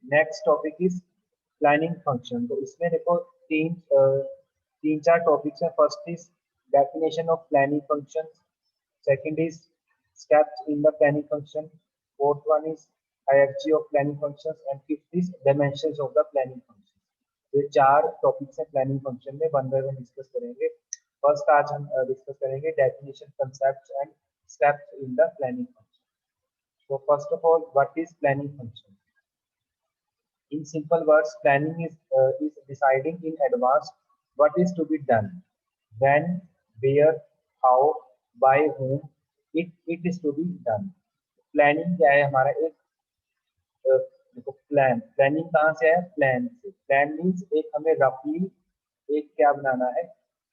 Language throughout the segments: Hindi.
Next topic is planning function. तो इसमें देखो तीन चार टॉपिक्स हैं। First is definition of planning function, second is steps in the planning function, fourth one is hierarchy of planning functions and fifth is dimensions of the planning function. ये चार टॉपिक्स हैं प्लानिंग फंक्शन में, वन बाय वन डिस्कस करेंगे। फर्स्ट आज हम डिस्कस करेंगे definition, concepts and steps in the planning function. So first of all, what is planning function? In simple words, planning is deciding in advance what is to be done, when, where, how, by whom it is to be done. Planning क्या है हमारा? एक देखो, प्लानिंग कहाँ से है? प्लान से। प्लान मीन्स एक हमें रफली एक क्या बनाना है,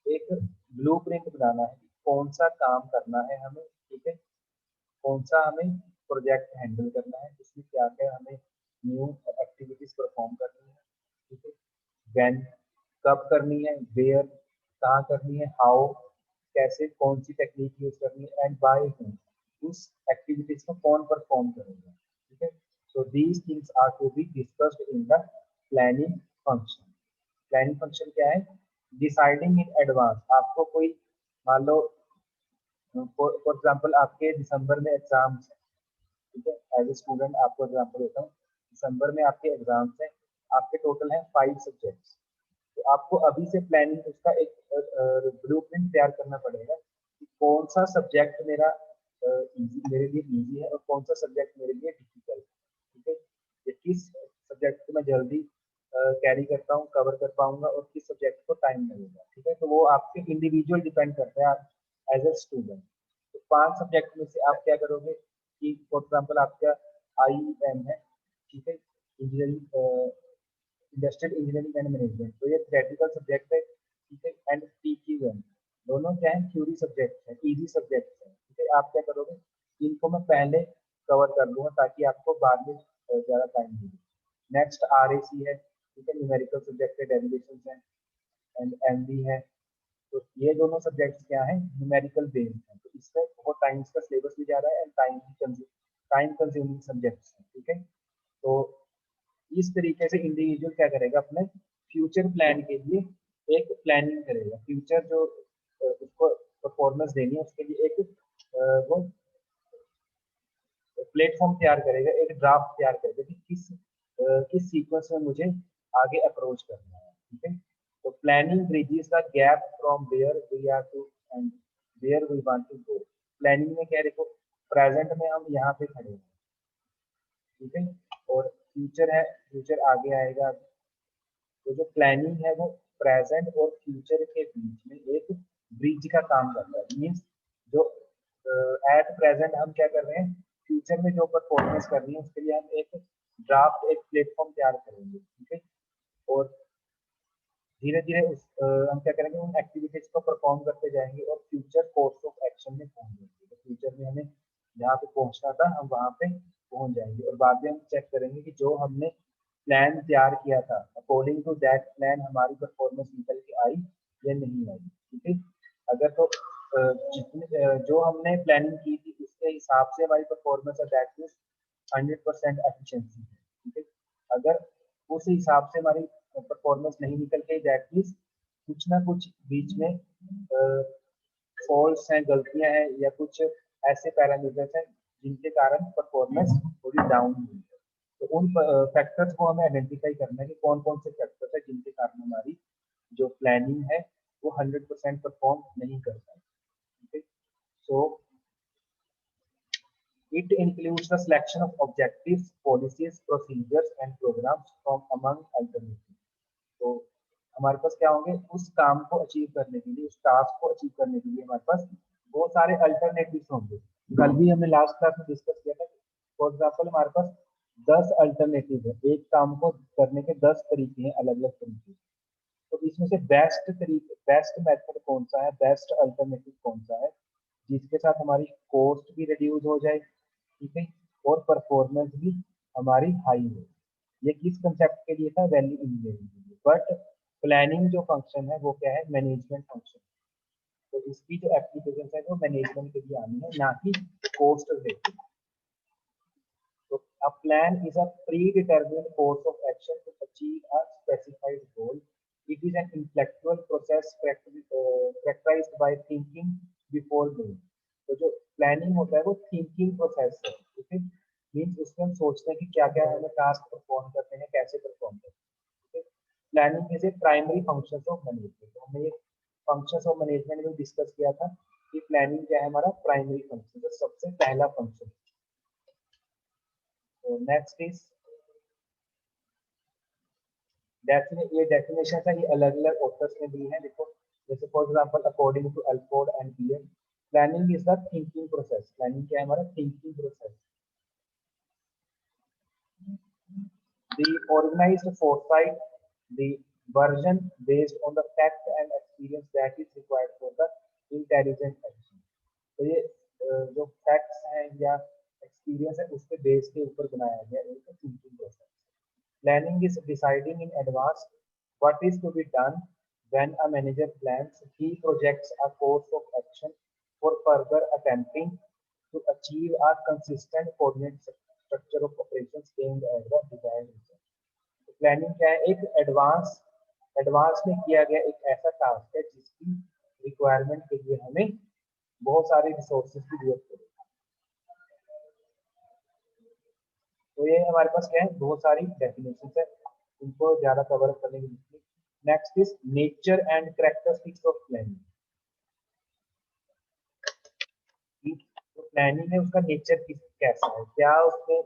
एक ब्लूप्रिंट बनाना है, कौन सा काम करना है हमें, ठीक है, कौन सा हमें प्रोजेक्ट हैंडल करना है, इसमें क्या क्या हमें न्यू एक्टिविटीज परफॉर्म करनी है, ठीक है, व्हेन कब करनी है, वेयर कहाँ करनी है, हाउ कैसे कौन सी टेक्निक यूज करनी है, एंड बाय हूम उस एक्टिविटीज को कौन परफॉर्म करेगा, ठीक है। So these things are to be discussed in the planning function. Planning function क्या है? Deciding in advance. आपको कोई मान लो फॉर एग्जाम्पल आपके दिसंबर में एग्जाम्स हैं, ठीक है, एज ए स्टूडेंट आपको एग्जाम्पल देता हूँ, दिसंबर में आपके एग्जाम्स हैं, आपके टोटल हैं 5 सब्जेक्ट्स। तो आपको अभी से प्लानिंग उसका एक ब्लूप्रिंट तैयार करना पड़ेगा कि कौन सा सब्जेक्ट मेरा मेरे लिए इजी है और कौन सा सब्जेक्ट मेरे लिए डिफिकल्ट है, ठीक है, ये किस सब्जेक्ट को मैं जल्दी कैरी करता हूँ, कवर कर पाऊंगा और किस सब्जेक्ट को टाइम लगेगा, ठीक है। तो वो आपके इंडिविजुअल डिपेंड करता है आप एज ए स्टूडेंट। तो 5 सब्जेक्ट में से आप क्या करोगे कि फॉर एग्जाम्पल आपका IEM है, ठीक है, engineering, industrial engineering and management, तो ये थ्योरेटिकल सब्जेक्ट है, ठीक है, एंड PQM दोनों क्या है? थ्योरी सब्जेक्ट है, इजी सब्जेक्ट है, ठीक है। आप क्या करोगे, इनको मैं पहले कवर कर लूंगा ताकि आपको बाद में ज़्यादा टाइम मिले। नेक्स्ट RAC है, ठीक है, न्यूमेरिकल सब्जेक्ट है, डेरिवेशंस है, एंड MB है। तो ये दोनों सब्जेक्ट्स क्या है? न्यूमेरिकल बेस्ड है, तो इसमें बहुत टाइम का सिलेबस भी ज़्यादा है एंड टाइम कंज्यूमिंग सब्जेक्ट्स हैं, ठीक है। तो इस तरीके से इंडिविजुअल क्या करेगा, अपने फ्यूचर प्लान के लिए एक प्लानिंग करेगा, फ्यूचर जो उसको परफॉर्मेंस देनी है उसके लिए एक वो प्लेटफॉर्म तैयार करेगा, एक ड्राफ्ट तैयार करेगा कि किस सीक्वेंस में मुझे आगे अप्रोच करना है, ठीक है। तो planning bridges the gap from where we are to and where we want to go. Planning में क्या देखो, प्रेजेंट में हम यहाँ पे खड़े हैं, ठीक है, और फ्यूचर है, फ्यूचर आगे आएगा। तो जो प्लानिंग है वो प्रेजेंट और फ्यूचर के बीच में एक ब्रिज का काम करता है। मीन्स जो एट प्रेजेंट हम क्या कर रहे हैं, फ्यूचर में जो परफॉर्मेंस करनी है उसके लिए हम एक ड्राफ्ट, एक प्लेटफॉर्म तैयार करेंगे, ठीक है, और धीरे धीरे हम क्या करेंगे, उन एक्टिविटीज को परफॉर्म करते जाएंगे और फ्यूचर कोर्स ऑफ एक्शन में पहुंच जाएंगे। तो फ्यूचर में हमें जहाँ पे पहुंचना था हम वहाँ पे पहुंच जाएंगे और बाद में हम चेक करेंगे कि जो हमने प्लान तैयार किया था अकॉर्डिंग टू दैट प्लान हमारी परफॉर्मेंस निकल के आई या नहीं आई, ठीक है। अगर तो जो हमने प्लानिंग की थी उसके हिसाब से हमारी परफॉर्मेंस है, दैट मीन्स 100% एफिशिएंसी है, ठीक है। अगर उस हिसाब से हमारी परफॉर्मेंस नहीं निकल के, दैट मीन्स कुछ ना कुछ बीच में फॉल्ट्स हैं, गलतियां हैं या कुछ ऐसे पैरामीटर्स हैं जिनके कारण परफॉर्मेंस थोड़ी डाउन हुई है। तो उन फैक्टर्स को हमें आइडेंटिफाई करना है कि कौन कौन से फैक्टर्स है जिनके कारण हमारी जो प्लानिंग है वो 100% परफॉर्म नहीं कर पाई, ठीक है। सो it includes the selection of objectives, policies, procedures and programs from among alternatives। तो हमारे पास क्या होंगे, उस काम को अचीव करने के लिए, उस टास्क को अचीव करने के लिए हमारे पास बहुत सारे अल्टरनेटिव्स होंगे। कल भी हमने लास्ट क्लास में डिस्कस किया था, फॉर एग्जाम्पल हमारे पास 10 अल्टरनेटिव है, एक काम को करने के 10 तरीके हैं, अलग अलग तरीके। तो इसमें से बेस्ट मेथड कौन सा है, बेस्ट अल्टरनेटिव कौन सा है जिसके साथ हमारी कॉस्ट भी रिड्यूस हो जाए, ठीक है, और परफॉर्मेंस भी हमारी हाई हो। ये किस कंसेप्ट के लिए था? वैल्यू इंजीनियरिंग के लिए। बट प्लानिंग जो फंक्शन है वो क्या है? Management function. तो इसकी जो एप्लीकेशन है वो मैनेजमेंट के लिए आनी है, ना कि कॉस्ट रिलेटेड। तो A plan is a predetermined course of action to achieve a specified goal. It is an intellectual process characterized by thinking before doing. तो जो प्लानिंग होता है वो थिंकिंग प्रोसेस है, ठीक है। मीन्स उसमें हम सोचते हैं कि क्या क्या हमें टास्क परफॉर्म करते हैं, कैसे परफॉर्म करते हैं। Planning is a primary function of management. तो हमने ये फंक्शन ऑफ मैनेजमेंट में डिस्कस किया था कि प्लानिंग क्या है, हमारा प्राइमरी फंक्शन, तो सबसे पहला फंक्शन। तो नेक्स्ट इज ये डेफिनेशन है, ये अलग अलग ऑथर्स ने दी है। देखो जैसे for example according to Alford and Beer, planning is the thinking process. Planning क्या है, हमारा thinking process. The organized foresight, the version based on the fact and experience that is required for the intelligent action। तो ये जो फैक्ट्स हैं या एक्सपीरियंस है उसके बेस के ऊपर बनाया गया एक thinking process. Planning is deciding in advance what is to be done. When a manager plans, he projects a course of action for further attempting to achieve a consistent coordinated structure of operations aimed at the desired result. Planning क्या है, एक एडवांस में किया गया एक ऐसा टास्क है जिसकी रिक्वायरमेंट के लिए हमें बहुत सारे रिसोर्सेज की जरूरत पड़ेगी। तो ये हमारे पास क्या है, बहुत सारी डेफिनेशन है, इनको ज्यादा कवर करने की जरूरत। Next is nature and characteristics of planning. तो प्लानिंग है उसका नेचर कैसा है, क्या उसमें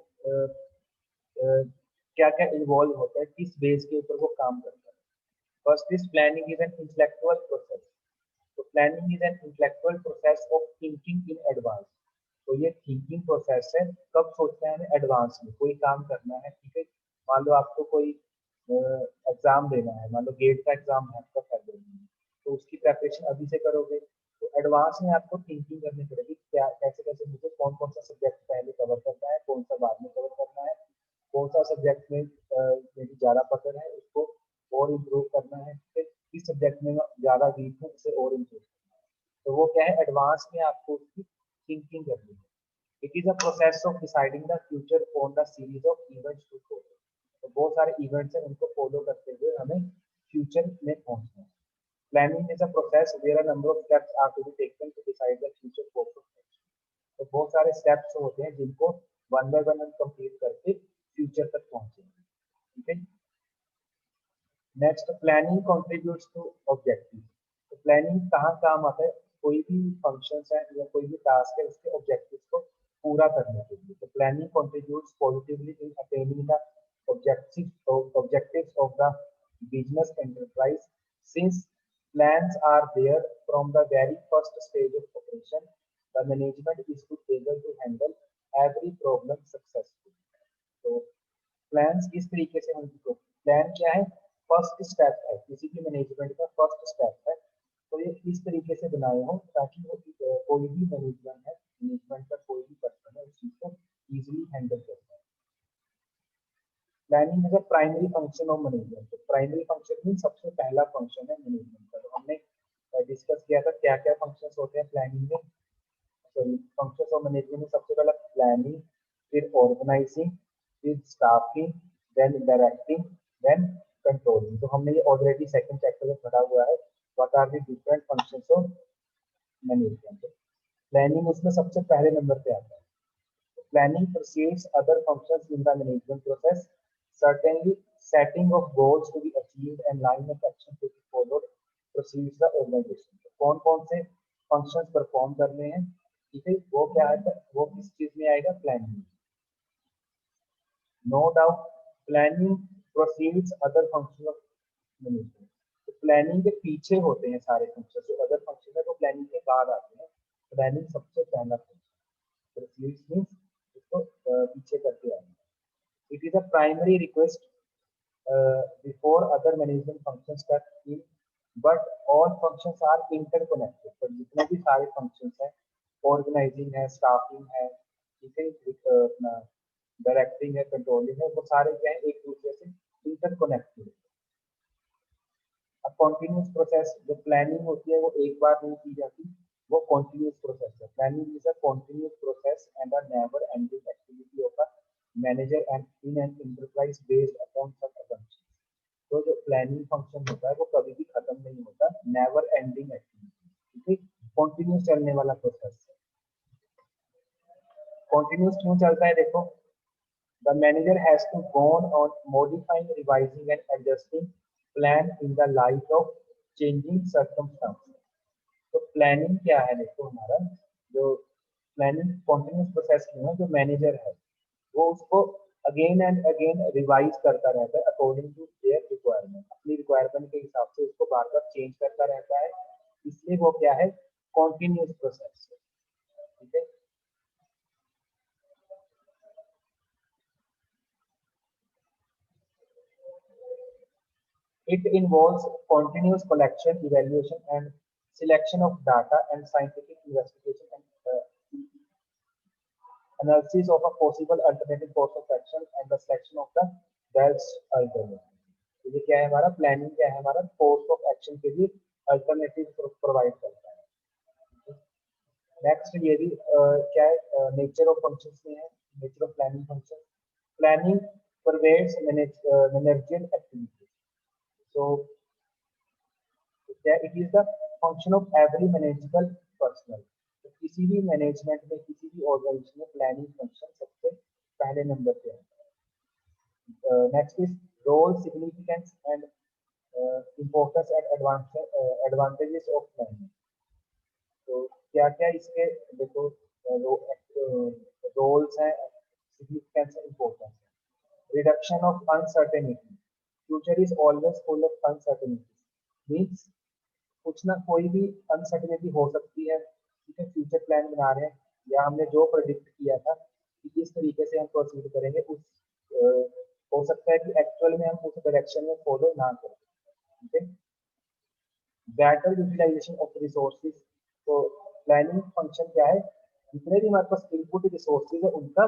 क्या क्या इन्वॉल्व होता है, किस बेस के ऊपर वो काम करता है। First is planning is an intellectual process. तो planning is an intellectual process of thinking in advance. तो ये थिंकिंग प्रोसेस है, कब सोचते हैं हमें, एडवांस में कोई काम करना है, ठीक है। मान लो आपको कोई एग्जाम देना है, मान लो गेट का एग्जाम है आपका फरवरी में, तो उसकी प्रेपरेशन अभी से करोगे। तो एडवांस में आपको थिंकिंग करनी पड़ेगी, क्या कैसे कैसे मुझे कौन कौन सा सब्जेक्ट पहले कवर करना है, कौन सा बाद में कवर करना है, कौन सा सब्जेक्ट में मेरी ज़्यादा पकड़ है उसको और इम्प्रूव करना है, किस सब्जेक्ट में ज़्यादा वीक हूँ उसे और इम्प्रूव करना है। तो वो क्या है, एडवांस में आपको उसकी थिंकिंग करनी है। It is a process of deciding the future on the series of events to follow. तो बहुत सारे इवेंट्स हैं उनको फॉलो करते हुए हमें फ्यूचर में पहुंचना है। Planning is a process where a number of steps are to be taken to decide the future course of action. तो बहुत सारे स्टेप्स होते हैं जिनको वन बाय वन हम कंप्लीट करके फ्यूचर तक पहुंचेंगे, ठीक है। Next, planning contributes to objective. तो प्लानिंग कहाँ काम आता है, कोई भी फंक्शंस है या कोई भी टास्क है उसके ऑब्जेक्टिव्स को पूरा करने के लिए। तो planning contributes positively in attaining the objectives of the business enterprise. Since plans are there from the very first stage of operation, the management is to able to handle every problem successfully। तो प्लान्स किस तरीके से हम, प्लान क्या है, फर्स्ट स्टेप है किसी भी मैनेजमेंट का, फर्स्ट स्टेप है। तो ये इस तरीके से बनाए हो ताकि वो कोई भी मैनेजमेंट का कोई भी पर्सन है उस चीज को इजीली हैंडल कर पाए। Planning is a primary function of management. तो प्राइमरी फंक्शन मीन सबसे पहला फंक्शन है मैनेजमेंट का। तो हमने डिस्कस किया था क्या क्या फंक्शंस होते हैं प्लानिंग में। सॉरी, फंक्शंस ऑफ मैनेजमेंट में सबसे पहला प्लानिंग, फिर ऑर्गेनाइजिंग, फिर staffing, then directing, then controlling. तो हमने ये ऑलरेडी सेकंड चैप्टर में पढ़ा हुआ है, what are the different functions of management. Planning उसमें सबसे पहले नंबर पे आता है। Planning precedes other functions in the management process. Certainly, setting of goals to be achieved and line of action to be followed precedes the organization। तो कौन कौन से functions perform करने हैं, ठीक है, वो क्या है, वो किस चीज में आएगा, planning. No doubt planning precedes other functions of management। तो प्लानिंग के पीछे होते हैं सारे फंक्शन, जो अदर फंक्शन है वो प्लानिंग के बाद आते हैं। प्लानिंग सबसे पहला फंक्शन, precedes means इसको पीछे करके आएंगे। It is a primary request before other management functions start in, but all functions are interconnected। तो जितने भी सारे functions हैं, organizing है, staffing है, ठीक है, अपना directing है, controlling है, वो सारे क्या है, एक दूसरे से interconnected है। अब continuous process, जो planning होती है वो एक बार नहीं की जाती, वो continuous process है। Planning is a continuous process and a never ending activity of a manager and in an enterprise based upon such assumptions. तो जो प्लानिंग फंक्शन होता है वो कभी भी खत्म नहीं होता, नेवर एंडिंग एक्टिविटी, ठीक है, कॉन्टिन्यूस चलने वाला प्रोसेस है। कॉन्टिन्यूस क्यों चलता है, देखो, the manager has to go on modifying, revising and adjusting plan in the light of changing circumstances। तो प्लानिंग क्या है, देखो हमारा जो प्लानिंग कॉन्टिन्यूस प्रोसेस में है, जो मैनेजर है वो उसको अगेन एंड अगेन रिवाइज करता रहता है अकॉर्डिंग टू देयर रिक्वायरमेंट, अपनी रिक्वायरमेंट के हिसाब से उसको बार बार चेंज करता रहता है, इसलिए वो क्या है, कॉन्टिन्यूस प्रोसेस है, ठीक है। It involves continuous collection, evaluation, and selection of data and scientific investigation and analysis of a possible alternative course of action and the selection of the best alternative। तो ये क्या है हमारा प्लानिंग, क्या है हमारा कोर्स ऑफ एक्शन के लिए अल्टरनेटिव प्रोवाइड करता है। नेक्स्ट ये भी क्या है, नेचर ऑफ फंक्शंस में है, nature of planning function. Planning pervades managerial activity. So it is the function of every manageable personnel। तो किसी भी मैनेजमेंट में, किसी भी ऑर्गेनाइजेशन में प्लानिंग फंक्शन सबसे पहले नंबर पे है। Next is role, significance and importance and advantages of planning. तो क्या क्या इसके देखो रोल्स हैं, सिग्निफिकेंस है, इम्पोर्टेंस है। Reduction of uncertainty, future is always full of uncertainty, means कुछ ना कोई भी अनसर्टेनिटी हो सकती है, ठीक है, फ्यूचर प्लान बना रहे हैं या हमने जो प्रेडिक्ट किया था कि किस तरीके से हम प्रोसीड करेंगे, उस हो सकता है कि एक्चुअल में हम उस डायरेक्शन में फॉलो ना करें, ठीक है। Better utilization of resources. तो प्लानिंग फंक्शन क्या है, जितने भी हमारे पास इनपुट रिसोर्सेज है उनका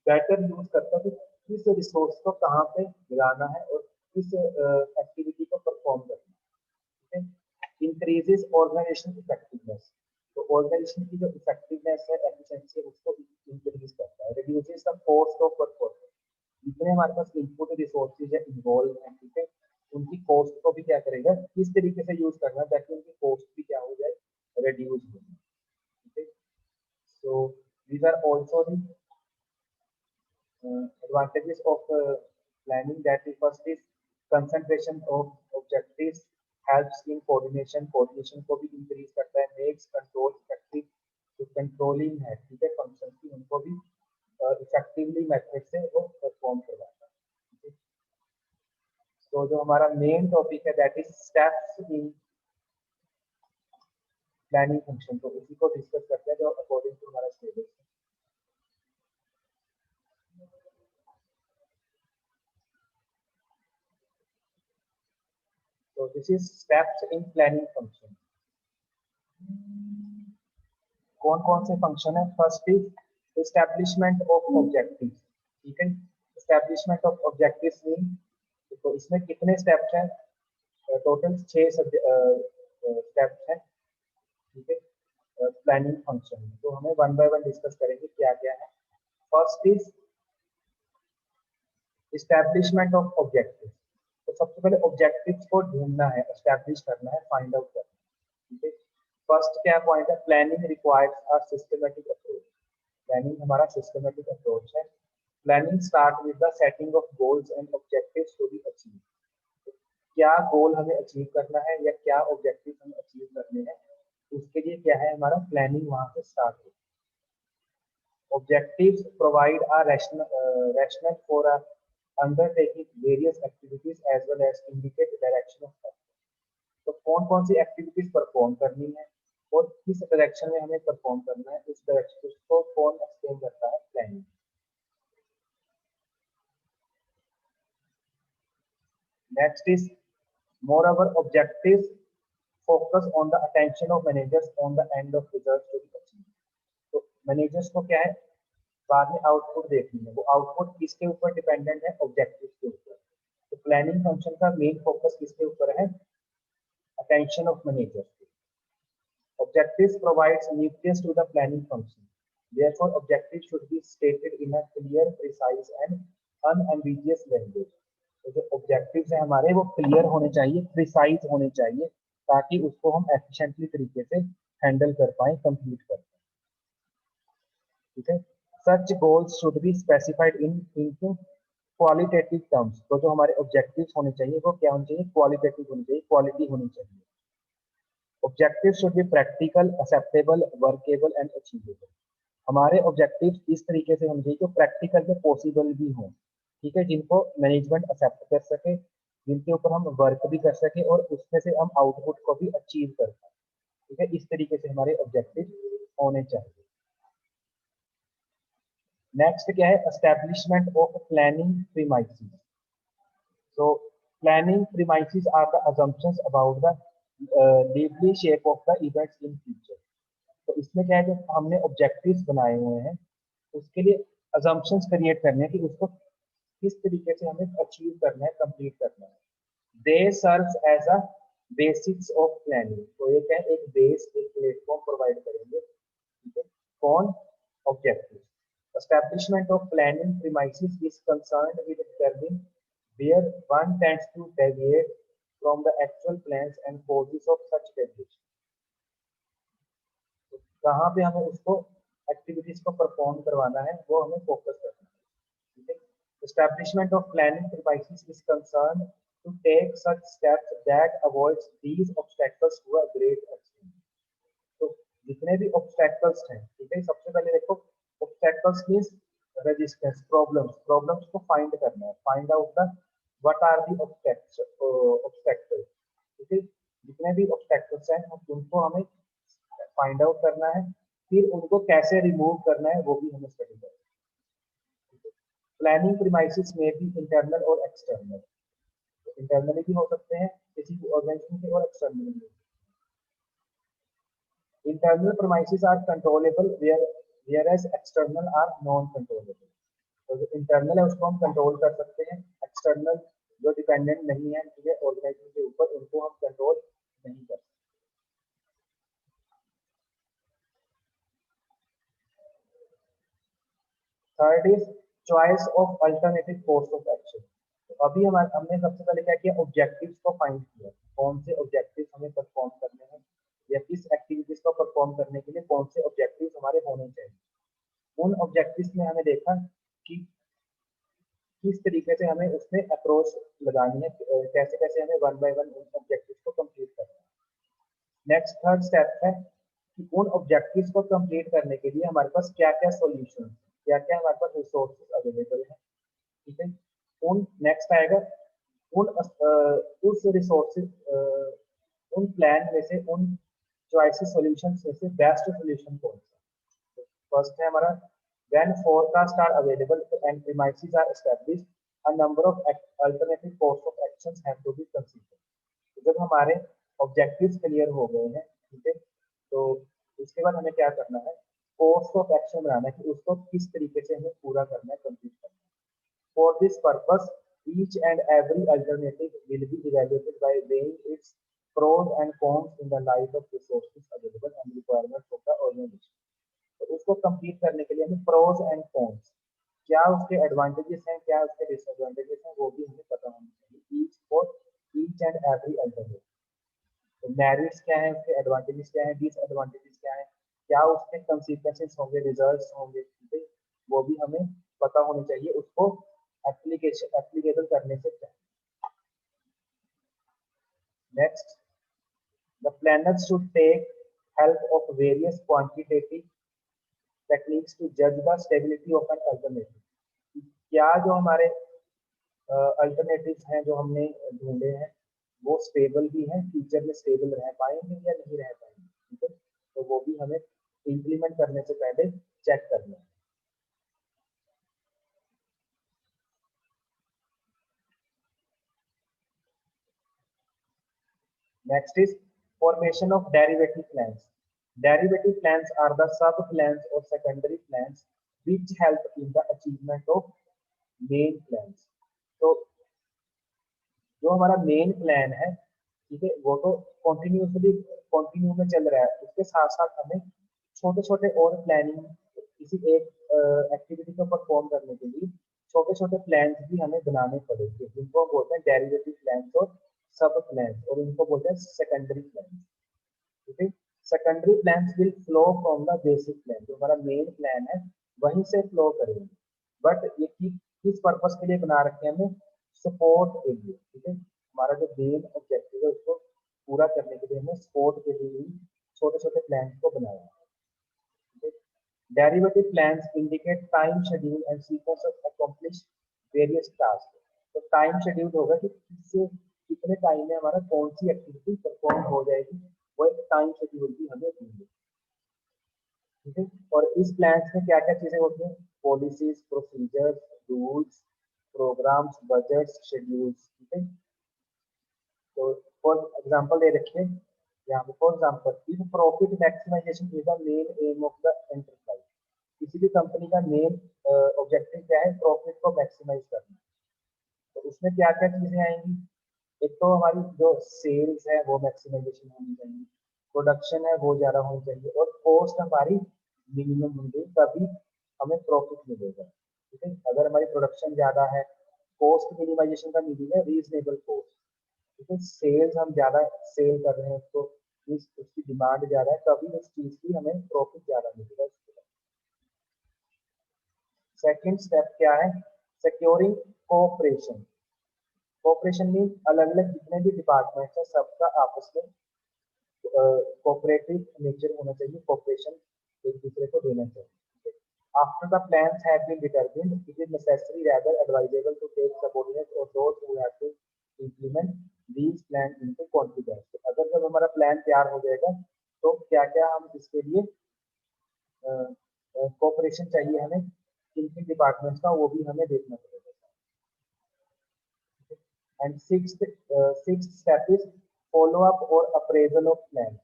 बेटर यूज करता है कि किस रिसोर्स को कहाँ पे मिलाना है और किस एक्टिविटी को परफॉर्म करना है, इंक्रीजेस ऑर्गेनाइजेशन इफेक्टिवनेस। तो ऑर्गेनाइजेशन की जो इफेक्टिवनेस है, एफिशिएंसी है, उसको इंक्रीज करता है। Reduces the cost of performance. जितने हमारे पास इनपुट रिसोर्सेज है इन्वॉल्व हैं, ठीक है, उनकी कॉस्ट को भी क्या करेगा, किस तरीके से यूज करना है ताकि उनकी कॉस्ट भी क्या हो जाए, रिड्यूस हो जाए, ठीक है। So these are also the advantages of planning, that is first is concentration of objectives, helps in coordination, coordination को भी increase करता है, makes control effective, जो controlling है, ठीक है, functions की उनको भी effectively method से वो perform करवाता है, ठीक है। तो जो हमारा main topic है that is steps in planning function, तो उसी को discuss करते हैं जो according to हमारा syllabus है। So this is steps in planning function। कौन कौन से फंक्शन है, first is establishment of objectives, ठीक है। एस्टैब्लिशमेंट ऑफ ऑब्जेक्टिव्स मीन, तो इसमें कितने स्टेप्स हैं, टोटल 6 स्टेप्स हैं, ठीक है, प्लानिंग फंक्शन में। तो हमें वन बाय वन डिस्कस करेंगे क्या क्या है। First is establishment of objective. तो सबसे पहले ऑब्जेक्टिव्स को ढूंढना है, एस्टैब्लिश करना है, फाइंड आउट करना है, ठीक है। फर्स्ट क्या पॉइंट है, planning requires a systematic approach. Planning हमारा सिस्टमैटिक अप्रोच है। Planning start with the setting of goals and objectives to be achieve. क्या गोल हमें अचीव करना है या क्या ऑब्जेक्टिव हमें अचीव करने हैं, उसके लिए क्या है हमारा प्लानिंग वहां से स्टार्ट होती है। Objectives provide a rational for a undertaking various activities as well as indicate direction of action। तो कौन कौन सी एक्टिविटीज परफॉर्म करनी है और किस डायरेक्शन में हमें परफॉर्म करना है, उस डायरेक्शन उसको कौन एक्सप्लेन करता है, planning. Next is moreover objectives focus on the attention of managers on the end of results to be achieved। तो मैनेजर्स को क्या है, बाद में आउटपुट देखनी है, वो आउटपुट किसके ऊपर डिपेंडेंट है, ऑब्जेक्टिव के ऊपर। तो प्लानिंग फंक्शन का मेन फोकस किसके ऊपर है, attention of managers. Objectives provides nucleus to the planning function। Therefore, objectives should be stated in a clear, precise and unambiguous language. तो जो ऑब्जेक्टिव्स हैं हमारे वो क्लियर होने चाहिए, प्रिसाइज होने चाहिए, ताकि उसको हम एफिशिएंटली तरीके से हैंडल कर पाए, कंप्लीट कर पाए। ठीक है, such goals should be specified into qualitative terms. तो जो हमारे ऑब्जेक्टिव्स होने चाहिए वो क्या होने चाहिए, क्वालिटेटिव होने चाहिए, क्वालिटी होनी चाहिए। Objective should be practical, acceptable, workable and achievable. हमारे ऑब्जेक्टिव इस तरीके से होने चाहिए जो प्रैक्टिकल में पॉसिबल भी हों, ठीक है, जिनको मैनेजमेंट एक्सेप्ट कर सके, जिनके ऊपर हम वर्क भी कर सके और उसमें से हम आउटपुट को भी अचीव कर पाए। ठीक है, इस तरीके से हमारे ऑब्जेक्टिव होने चाहिए। नेक्स्ट क्या है, establishment of planning premises. So planning premises are the assumptions about the likely shape of the events in future. तो इसमें क्या है, जो हमने ऑब्जेक्टिव्स बनाए हुए हैं उसके लिए assumptions क्रिएट करने हैं कि उसको किस तरीके से हमें अचीव करना है, कंप्लीट करना है। They serve as a basics of planning. तो ये क्या है, एक बेस, एक प्लेटफॉर्म प्रोवाइड करेंगे। ठीक है, कौन, objective. Establishment of planning premises is concerned with determining where one tends to deviate from the actual plans and causes of such deviation. तो कहाँ पे हमें उसको एक्टिविटीज को परफॉर्म करवाना है वो हमें फोकस करना है। ठीक है, establishment of planning premises is concerned to take such steps that avoids these obstacles to a great extent. तो जितने भी ऑब्स्टेकल्स हैं, ठीक है, सबसे पहले देखो ऑब्स्टेकल्स मींस रेजिस्टेंस, प्रॉब्लम्स को फाइंड करना है, find out the what are the obstacles. ठीक है, जितने भी ऑब्स्टेकल्स हैं उनको हमें फाइंड आउट करना है, फिर उनको कैसे रिमूव करना है वो भी हमें स्टडी करना है। प्लानिंग प्रीमाइसेस में भी इंटरनल और एक्सटर्नल, इंटरनली भी हो सकते हैं किसी ऑर्गेनाइजेशन के और एक्सटर्नली भी। Internal premises are controllable whereas external are non-controllable. तो जो इंटरनल है उसको हम कंट्रोल कर सकते हैं, एक्सटर्नल जो डिपेंडेंट नहीं है ऑर्गेनाइजेशन के ऊपर उनको हम कंट्रोल नहीं कर सकते। Third is choice of alternative course of action. तो अभी हमने सबसे पहले क्या किया, ऑब्जेक्टिव्स को फाइंड किया, कौन से ऑब्जेक्टिव्स हमें परफॉर्म करने हैं या किस एक्टिविटीज को परफॉर्म करने के लिए कौन से ऑब्जेक्टिव्स हमारे होने चाहिए। उन ऑब्जेक्टिव्स में हमें देखा कि किस तरीके से हमें उसमें अप्रोच लगानी है, कैसे कैसे हमें वन बाय वन उन ऑब्जेक्टिव्स को कंप्लीट करना है। नेक्स्ट थर्ड स्टेप है कि उन ऑब्जेक्टिव्स को कंप्लीट करने के लिए हमारे पास क्या क्या सॉल्यूशन, क्या क्या हमारे पास रिसोर्सेज अवेलेबल है। ठीक है, उन नेक्स्ट आएगा उस रिसोर्सेज, उन प्लान में से, उन चॉइसेस सॉल्यूशंस में से बेस्ट सॉल्यूशन कौन सा। फर्स्ट है हमारा when forecasts are available and premises are established, a number of alternative course of actions have to be considered. तो जब हमारे ऑब्जेक्टिव्स क्लियर हो गए हैं, ठीक है, तो उसके बाद हमें क्या करना है, कोर्स ऑफ एक्शन बनाना है कि उसको किस तरीके से हमें पूरा करना है, कंप्लीट करना है। For this purpose each and every alternative will be evaluated by weighing its pros and cons in the light of resources available and requirements of the organization. तो उसको कंप्लीट करने के लिए हमें प्रोज एंड कॉन्स, क्या उसके एडवांटेजेस हैं, क्या उसके डिसएडवांटेजेस हैं, वो भी हमें पता होना चाहिए each for each and every alternative. तो मेरिट्स क्या है, उसके एडवांटेजेस क्या है, डिसएडवांटेजेस क्या है, क्या उसके कंसीक्वेंसेस होंगे, रिजल्ट्स होंगे, ठीक है, वो भी हमें पता होने चाहिए उसको एप्लीकेबल करने से पहले। Next, the planners should take help of various quantitative techniques to जज the stability of an alternative. क्या जो हमारे अल्टरनेटिव्स हैं जो हमने ढूंढे हैं वो स्टेबल भी हैं, फ्यूचर में स्टेबल रह पाएंगे या नहीं रह पाएंगे। ठीक है, तो वो भी हमें इंप्लीमेंट करने से पहले चेक करना है। Next is formation of derivative plans. Derivative plans are the sub-plans or secondary plans which help in the achievement of main plans. तो जो हमारा मेन प्लान है, ठीक है, वो तो कंटिन्यू में चल रहा है, उसके साथ साथ हमें छोटे छोटे और प्लानिंग किसी एक एक्टिविटी को परफॉर्म करने के लिए छोटे छोटे प्लान्स भी हमें बनाने पड़ेंगे, जिनको बोलते हैं डेरिवेटिव प्लान्स और सब प्लान्स, और इनको बोलते हैं सेकेंडरी प्लान्स। ठीक है, secondary plans will flow from the basic plan, जो हमारा मेन प्लान है वहीं से फ्लो करेंगे। बट ये किस पर्पस के लिए बना रखे हैं हमें, सपोर्ट के लिए। ठीक है, हमारा जो मेन ऑब्जेक्टिव है उसको पूरा करने के लिए हमें सपोर्ट के लिए ही छोटे छोटे प्लान को बनाया है। Derivative plans indicate time schedule and sequence of accomplish various task. तो टाइम शेड्यूल होगा कि किससे कितने टाइम में हमारा कौन सी एक्टिविटी परफॉर्म हो जाएगी, वो एक टाइम शेड्यूल भी हमें देंगे। ठीक है, और इस प्लान्स में क्या क्या चीजें होती हैं, policies, procedures, rules, programmes, budgets, schedules. ठीक है, तो फॉर एग्जांपल दे रखिए यहाँ पे, for example if profit maximization is the main aim of the enterprise. किसी भी कंपनी का मेन ऑब्जेक्टिव क्या है, प्रॉफिट को मैक्सिमाइज करना। तो उसमें क्या क्या चीजें आएंगी, एक तो हमारी जो सेल्स है वो मैक्सिमाइजेशन होनी चाहिए, प्रोडक्शन है वो ज्यादा होनी चाहिए, और कॉस्ट हमारी मिनिमम होनी चाहिए, तभी हमें प्रॉफिट मिलेगा। ठीक है, अगर हमारी प्रोडक्शन ज्यादा है, कॉस्ट मिनिमाइजेशन का मीनिंग है रीजनेबल कॉस्ट। ठीक है, सेल्स हम ज्यादा सेल कर रहे हैं तो उसकी डिमांड ज्यादा है, तभी उस चीज की हमें प्रॉफिट ज्यादा मिलेगा। सेकंड स्टेप क्या है, सिक्योरिंग कोऑपरेशन। कोऑपरेशन मीन अलग अलग जितने भी डिपार्टमेंट्स हैं सबका आपस में कोऑपरेटिव नेचर होना चाहिए, कोऑपरेशन एक दूसरे को देना चाहिए। After the plans have been determined it is necessary rather advisable to take subordinates or those who have to implement these plans into confidence। तो अगर जब हमारा प्लान तैयार हो जाएगा तो क्या क्या हम इसके लिए कोऑपरेशन चाहिए हमें, किन किन डिपार्टमेंट्स का, वो भी हमें देखना पड़ेगा। And sixth step is follow up or appraisal of plans.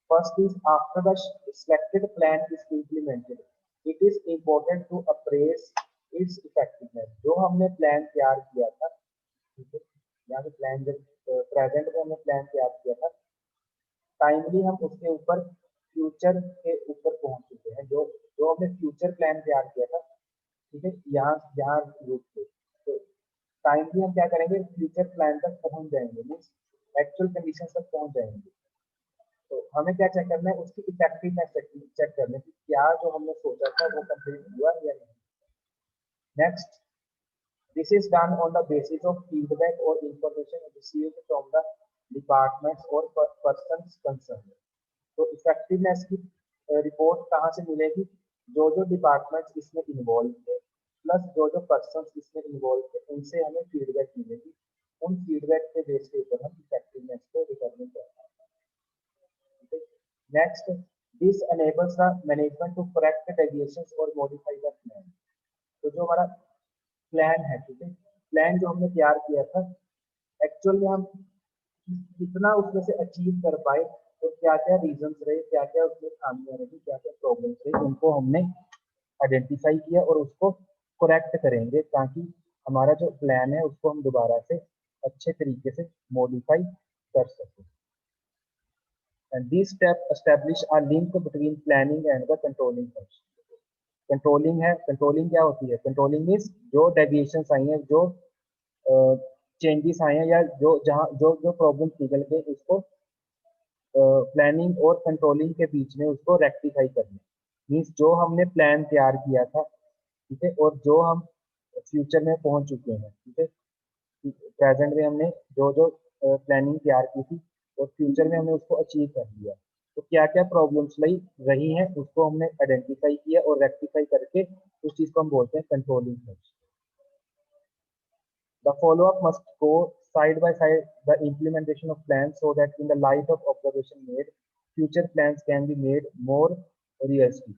First is after the selected plan is implemented, it is important to appraise its effectiveness। जो हमने प्लान तैयार किया था, ठीक है, यहाँ पे प्लान जब प्रेजेंट में हमने प्लान तैयार किया था, टाइमली हम उसके ऊपर फ्यूचर के ऊपर पहुंच चुके हैं। जो जो हमने फ्यूचर प्लान तैयार किया था, ठीक है, यहाँ यहाँ रूप से, तो टाइमली हम क्या करेंगे, फ्यूचर प्लान तक पहुंच जाएंगे, मीन्स एक्चुअल कंडीशन तक पहुंच जाएंगे। तो हमें क्या चेक करना है, उसकी इफेक्टिवनेस चेक करना है कि क्या जो हमने सोचा था वो कंप्लीट हुआ या नहीं। Next, this is done on the basis of feedback और information received from the departments और पर्सन्स कंसर्न। तो इफेक्टिवनेस की रिपोर्ट कहाँ से मिलेगी, जो जो डिपार्टमेंट्स इसमें इन्वॉल्व थे प्लस जो जो पर्सन्स इसमें इन्वॉल्व थे उनसे हमें फीडबैक मिलेगी। उन फीडबैक के बेस के ऊपर हम इफेक्टिवनेस को डिटरमिन करते हैं। Next, this enables the management to correct deviations or modify the plan। तो जो हमारा प्लान है, ठीक है, प्लान जो हमने तैयार किया था, एक्चुअल में हम कितना उसमें से अचीव कर पाए, और क्या क्या रीजंस रहे, क्या क्या उसमें खामियां रही, क्या क्या प्रॉब्लम्स रही, उनको हमने आइडेंटिफाई किया और उसको करेक्ट करेंगे, ताकि हमारा जो प्लान है उसको हम दोबारा से अच्छे तरीके से मॉडिफाई कर सकें। And these steps establish a link between planning and the controlling function। Controlling है, कंट्रोलिंग क्या होती है, कंट्रोलिंग मीन्स जो डेविएशंस आई हैं, जो चेंजेस आए हैं, या जो जहाँ जो जो प्रॉब्लम निकल गए, उसको प्लानिंग और कंट्रोलिंग के बीच में उसको रेक्टिफाई करना। मीन्स जो हमने प्लान तैयार किया था, ठीक है, और जो हम फ्यूचर में पहुंच चुके हैं, ठीक है, प्रेजेंट में हमने जो जो प्लानिंग तैयार की थी और फ्यूचर में हमने उसको अचीव कर लिया, तो क्या क्या प्रॉब्लम्स रही हैं उसको हमने आइडेंटिफाई किया और रेक्टिफाई करके उस चीज को हम बोलते हैं controlling function. The follow up must go side by side the implementation of plans so that in the light of observation made future plans can be made more realistic।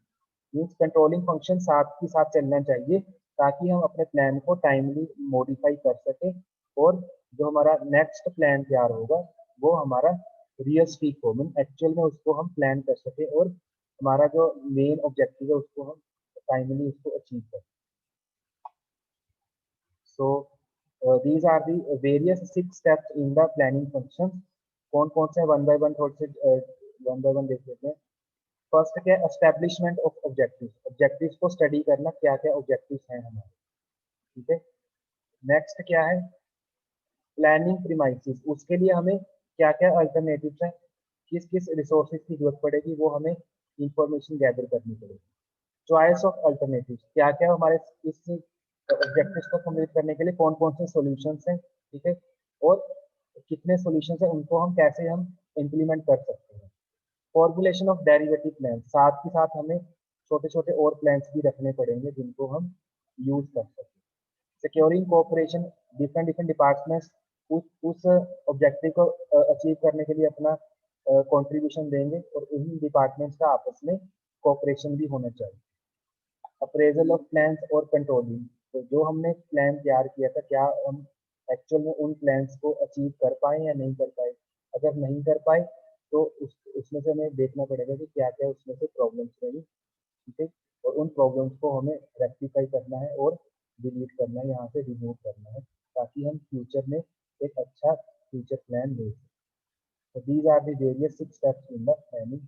Means controlling function साथ ही साथ चलना चाहिए ताकि हम अपने प्लान को टाइमली मॉडिफाई कर सके, और जो हमारा नेक्स्ट प्लान तैयार होगा वो हमारा रियलिस्टिक हो, मीन एक्चुअल में उसको हम प्लान कर सके और हमारा जो मेन ऑब्जेक्टिव है उसको हम टाइमली उसको अचीव कर। सो these are the various 6 steps in the planning functions। कौन कौन से वन बाय वन थोड़े से वन बाय वन देख लेते हैं। फर्स्ट क्या है, एस्टेब्लिशमेंट ऑफ ऑब्जेक्टिव्स, ऑब्जेक्टिव्स को स्टडी करना, क्या क्या ऑब्जेक्टिव्स हैं हमारे, ठीक है। नेक्स्ट क्या है, प्लानिंग प्रीमाइसेस, उसके लिए हमें क्या क्या अल्टरनेटिव्स हैं, किस किस रिसोर्सेज की जरूरत पड़ेगी, वो हमें इंफॉर्मेशन गैदर करनी पड़ेगी। चॉइस ऑफ अल्टरनेटिव्स, क्या क्या हमारे इस ऑब्जेक्टिव्स को कंप्लीट करने के लिए कौन कौन से सॉल्यूशंस हैं, ठीक है, और कितने सॉल्यूशंस हैं, उनको हम कैसे हम इम्प्लीमेंट कर सकते हैं। फॉर्मुलेशन ऑफ डेरिवेटिव प्लान, साथ ही साथ हमें छोटे छोटे और प्लान्स भी रखने पड़ेंगे जिनको हम यूज कर सकें। Securing cooperation, different different departments उस ऑब्जेक्टिव को अचीव करने के लिए अपना कंट्रीब्यूशन देंगे और उन डिपार्टमेंट्स का आपस में कोऑपरेशन भी होना चाहिए। अप्रेजल ऑफ प्लान्स और कंट्रोलिंग, तो जो हमने प्लान तैयार किया था, क्या हम एक्चुअल में उन प्लान्स को अचीव कर पाए या नहीं कर पाए। अगर नहीं कर पाए तो उसमें से हमें देखना पड़ेगा कि क्या क्या उसमें से प्रॉब्लम्स रही, ठीक है, और उन प्रॉब्लम्स को हमें रेक्टिफाई करना है और डिलीट करना है, यहाँ से रिमूव करना है, ताकि हम फ्यूचर में एक अच्छा फ्यूचर प्लान ले सकें। So these are the various 6 steps in the planning.